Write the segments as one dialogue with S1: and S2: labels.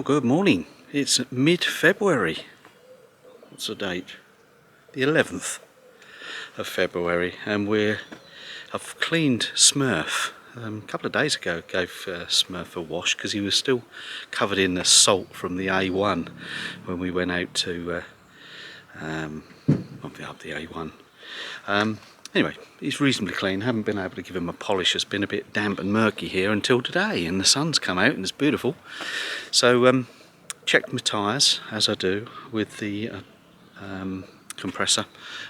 S1: good morning. It's mid-February. What's the date? The 11th of February, and I've cleaned Smurf. A couple of days ago gave Smurf a wash because he was still covered in the salt from the A1 when we went out to up the A1. Anyway, he's reasonably clean. Haven't been able to give him a polish. It's been a bit damp and murky here until today, and the sun's come out and it's beautiful. So checked my tyres, as I do, with the compressor,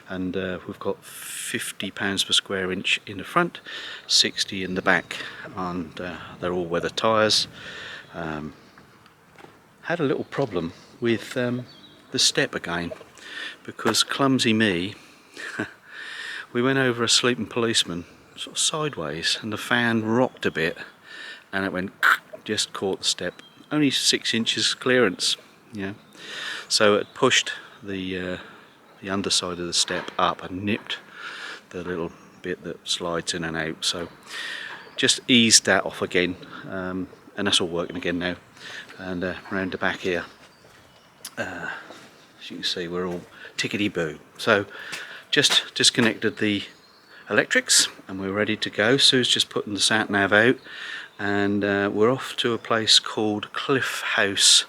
S1: and we've got £50 per square inch in the front, 60 in the back, and they're all weather tyres. Had a little problem with the step again, because clumsy me we went over a sleeping policeman sort of sideways, and the fan rocked a bit and it went just caught the step. Only 6 inches clearance, yeah. So it pushed the underside of the step up and nipped the little bit that slides in and out. So just eased that off again, and that's all working again now. And round the back here, as you can see, we're all tickety-boo. So just disconnected the electrics and we're ready to go. Sue's just putting the sat nav out, and we're off to a place called Cliff House,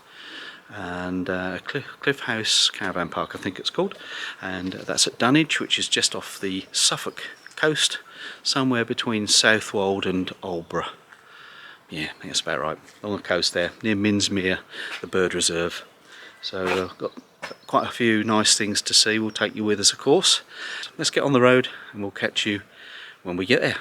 S1: and Cliff House Caravan Park I think it's called, and that's at Dunwich, which is just off the Suffolk coast, somewhere between Southwold and Aldeburgh. Yeah, I think that's about right, along the coast there, near Minsmere, the bird reserve. So I've got quite a few nice things to see. We'll take you with us, of course. So let's get on the road and we'll catch you when we get there.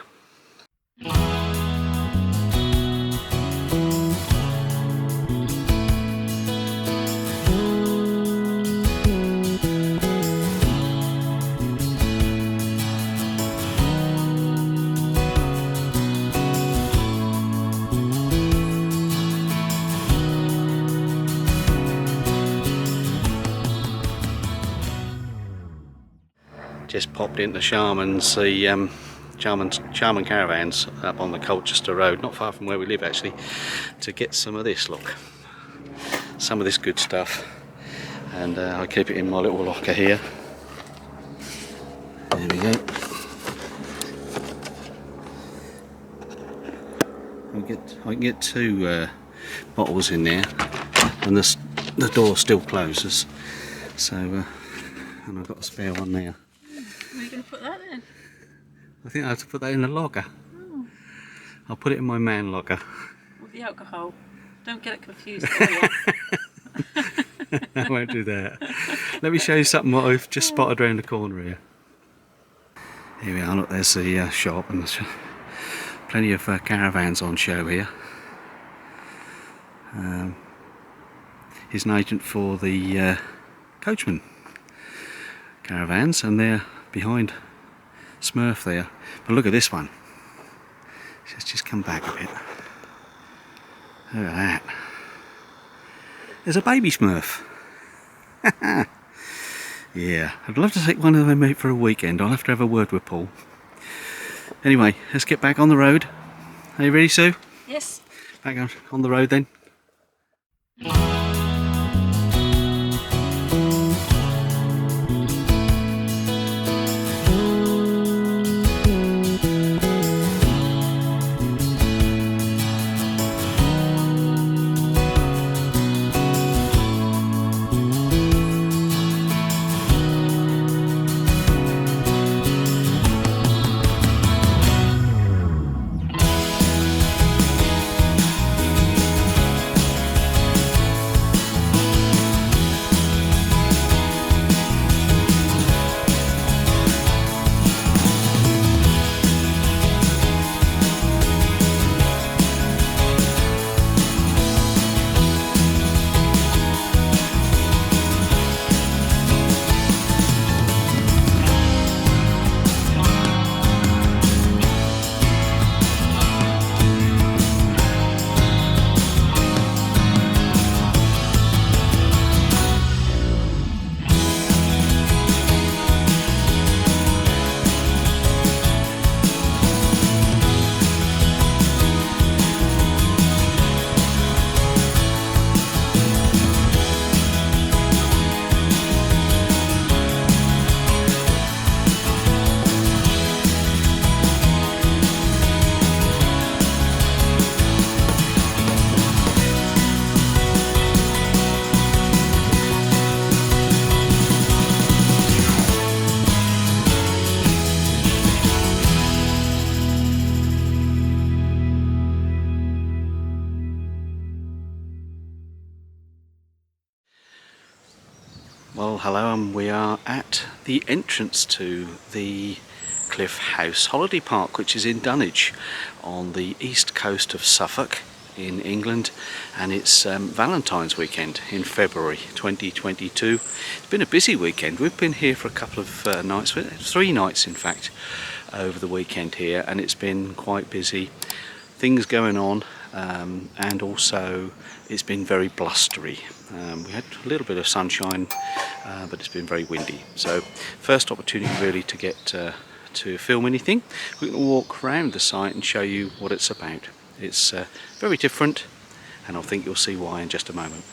S1: Just popped into Sharman's, the Sharman Caravans up on the Colchester Road, not far from where we live actually, to get some of this, look, some of this good stuff. And I keep it in my little locker here. There we go. I can get 2 bottles in there, and the door still closes. So, and I've got a spare one there.
S2: Where are you going to put that in?
S1: I think I have to put that in the locker. Oh. I'll put it in my man locker.
S2: With the alcohol. Don't get it confused.
S1: I won't do that. Let me show you something what I've just spotted around the corner here. Here we are, look, there's the shop, and there's plenty of caravans on show here. He's an agent for the Coachman Caravans, and they're behind Smurf there. But look at this one. Let's just come back a bit. Look at that. There's a baby Smurf. Yeah, I'd love to take one of them out for a weekend. I'll have to have a word with Paul. Anyway, let's get back on the road. Are you ready, Sue?
S2: Yes.
S1: Back on the road then. Well, hello, and we are at the entrance to the Cliff House Holiday Park, which is in Dunwich on the east coast of Suffolk in England, and it's Valentine's weekend in February 2022. It's been a busy weekend. We've been here for a couple of nights, 3 nights in fact, over the weekend here, and it's been quite busy. Things going on, and also it's been very blustery. We had a little bit of sunshine, but it's been very windy. So first opportunity really to get to film anything. We're going to walk around the site and show you what it's about. It's very different, and I think you'll see why in just a moment.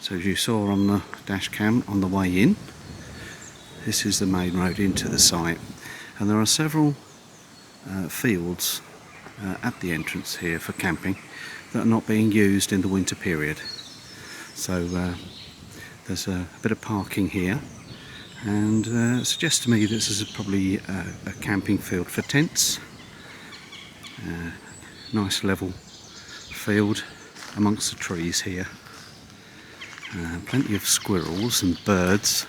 S1: So as you saw on the dash cam on the way in, this is the main road into the site, and there are several fields at the entrance here for camping that are not being used in the winter period. So there's a bit of parking here, and it suggests to me this is probably a camping field for tents. Nice level field amongst the trees here. Plenty of squirrels and birds.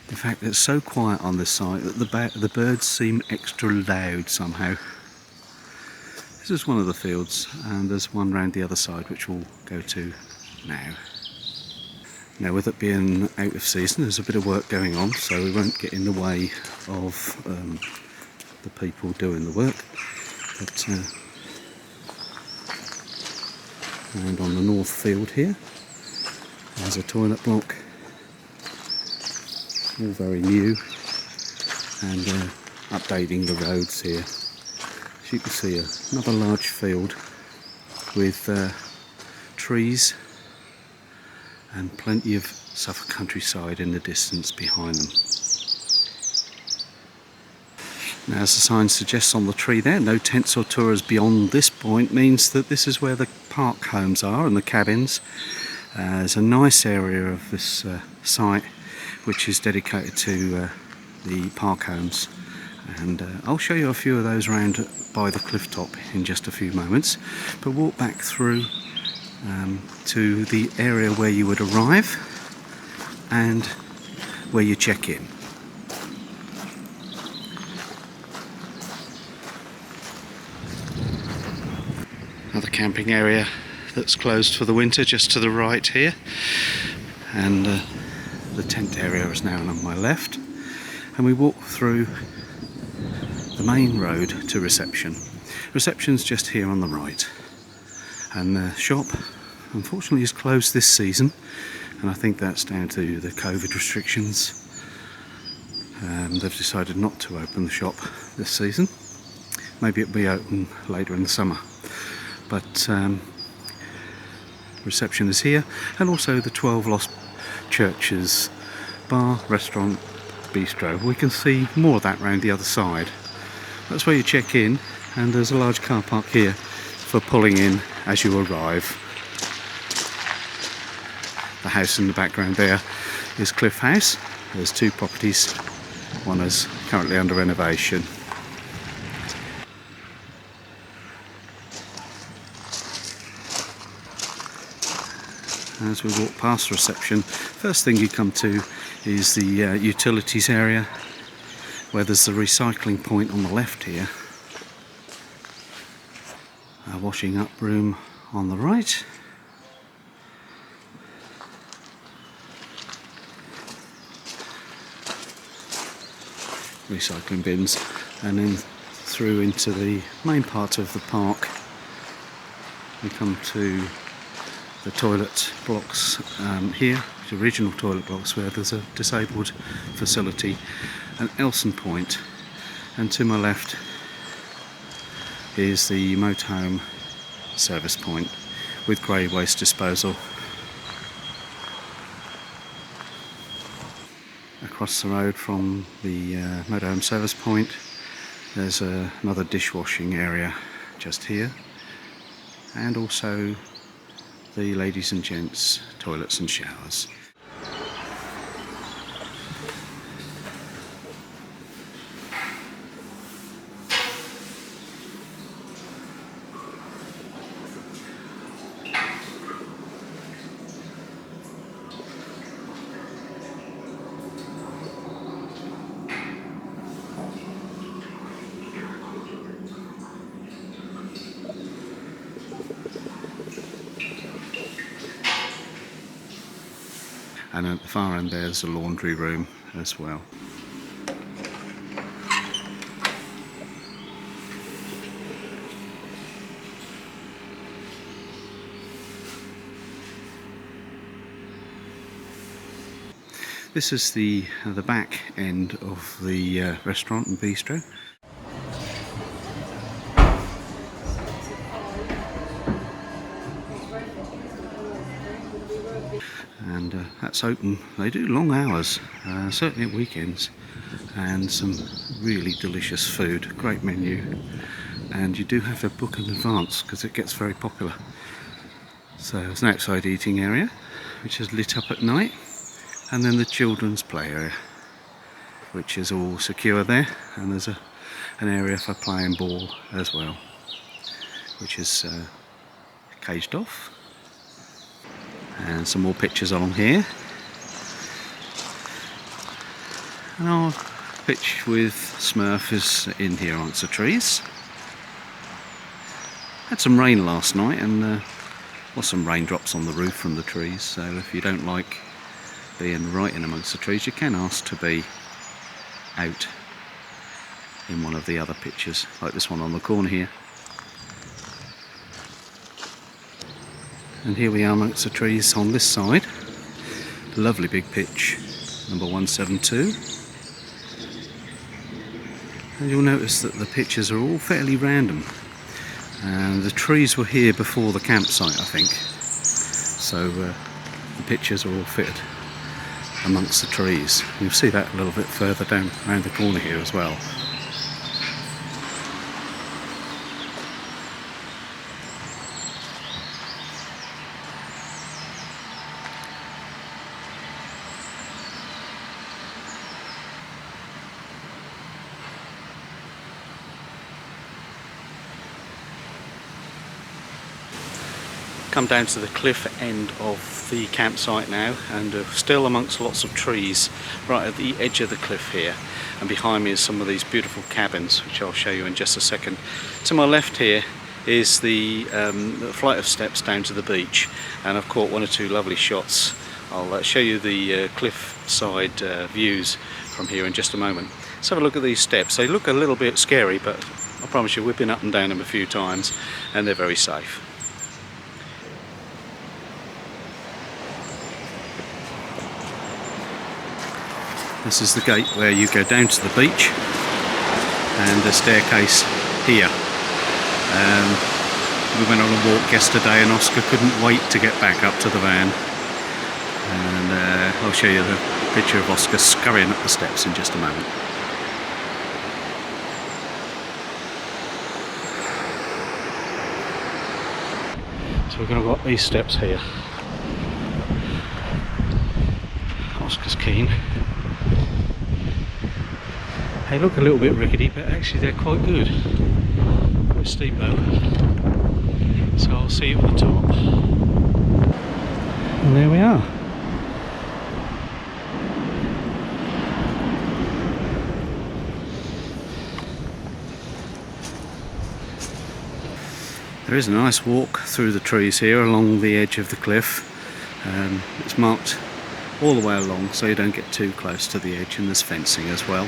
S1: In fact, it's so quiet on this site that the birds seem extra loud somehow. This is one of the fields, and there's one round the other side which we'll go to now. Now, with it being out of season, there's a bit of work going on, so we won't get in the way of the people doing the work. But and on the north field here, there's a toilet block, all very new, and updating the roads here. As you can see, another large field with trees and plenty of Suffolk countryside in the distance behind them. Now, as the sign suggests on the tree there, no tents or tours beyond this point means that this is where the park homes are and the cabins. There's a nice area of this site which is dedicated to the park homes, and I'll show you a few of those around by the cliff top in just a few moments. But walk back through to the area where you would arrive and where you check in. Another camping area that's closed for the winter just to the right here, and the tent area is now on my left, and we walk through the main road to reception. Reception's just here on the right, and the shop unfortunately is closed this season, and I think that's down to the COVID restrictions. They've decided not to open the shop this season. Maybe it'll be open later in the summer, but reception is here, and also the 12 Lost Churches bar, restaurant, bistro. We can see more of that round the other side. That's where you check in, and there's a large car park here for pulling in as you arrive. The house in the background there is Cliff House. There's 2 properties. One is currently under renovation. As we walk past reception, first thing you come to is the utilities area, where there's the recycling point on the left here. A washing up room on the right. Recycling bins, and then through into the main part of the park. We come to the toilet blocks here, the original toilet blocks, where there's a disabled facility, an Elson point, and to my left is the motorhome service point with grey waste disposal. Across the road from the motorhome service point, there's another dishwashing area just here, and also the ladies and gents toilets and showers. and at the far end there's a laundry room as well. This is the back end of the restaurant and bistro. And that's open. They do long hours, certainly at weekends, and some really delicious food, great menu, and you do have to book in advance because it gets very popular. So there's an outside eating area which is lit up at night, and then the children's play area which is all secure there, and there's an area for playing ball as well, which is caged off. And some more pictures along here. And our pitch with Smurf is in here amongst the trees. Had some rain last night, and some raindrops on the roof from the trees, so if you don't like being right in amongst the trees, you can ask to be out in one of the other pictures, like this one on the corner here. And here we are amongst the trees on this side. Lovely big pitch, number 172. And you'll notice that the pitches are all fairly random. And the trees were here before the campsite, I think. So the pitches are all fitted amongst the trees. You'll see that a little bit further down around the corner here as well. Come down to the cliff end of the campsite now, and still amongst lots of trees right at the edge of the cliff here, and behind me is some of these beautiful cabins which I'll show you in just a second. To my left here is the flight of steps down to the beach, and I've caught one or two lovely shots. I'll show you the cliff side views from here in just a moment. Let's have a look at these steps. They look a little bit scary, but I promise you we've been up and down them a few times and they're very safe. This is the gate where you go down to the beach, and the staircase here. We went on a walk yesterday and Oscar couldn't wait to get back up to the van, and I'll show you the picture of Oscar scurrying up the steps in just a moment. So we're going to go up these steps here. Oscar's keen. They look a little bit rickety, but actually they're quite good. Quite steep though. So I'll see you at the top. And there we are. There is a nice walk through the trees here along the edge of the cliff. It's marked all the way along so you don't get too close to the edge, and there's fencing as well.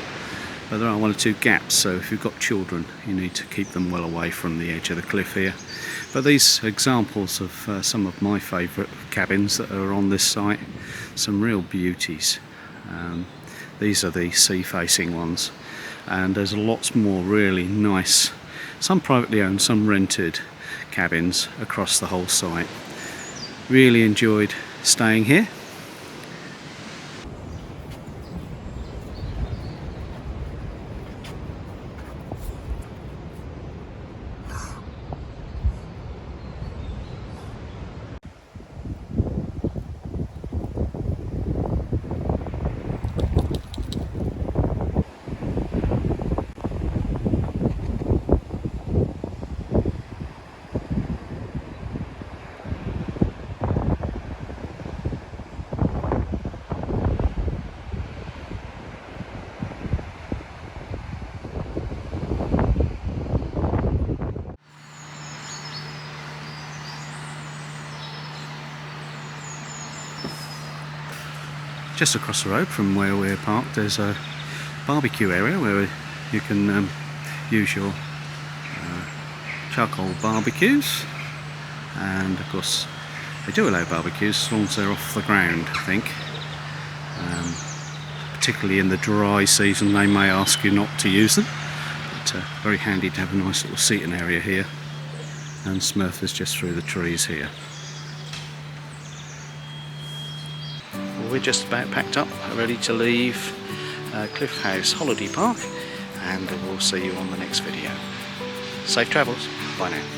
S1: But there are one or two gaps, so if you've got children you need to keep them well away from the edge of the cliff here. But these examples of some of my favourite cabins that are on this site, some real beauties. These are the sea facing ones, and there's lots more really nice, some privately owned, some rented cabins across the whole site. Really enjoyed staying here. just across the road from where we're parked there's a barbecue area where you can use your charcoal barbecues, and of course they do allow barbecues as long as they're off the ground, I think. Particularly in the dry season they may ask you not to use them, but very handy to have a nice little seating area here, and Smurf is just through the trees here. Well, we're just about packed up, ready to leave Cliff House Holiday Park, and we'll see you on the next video. Safe travels, bye now.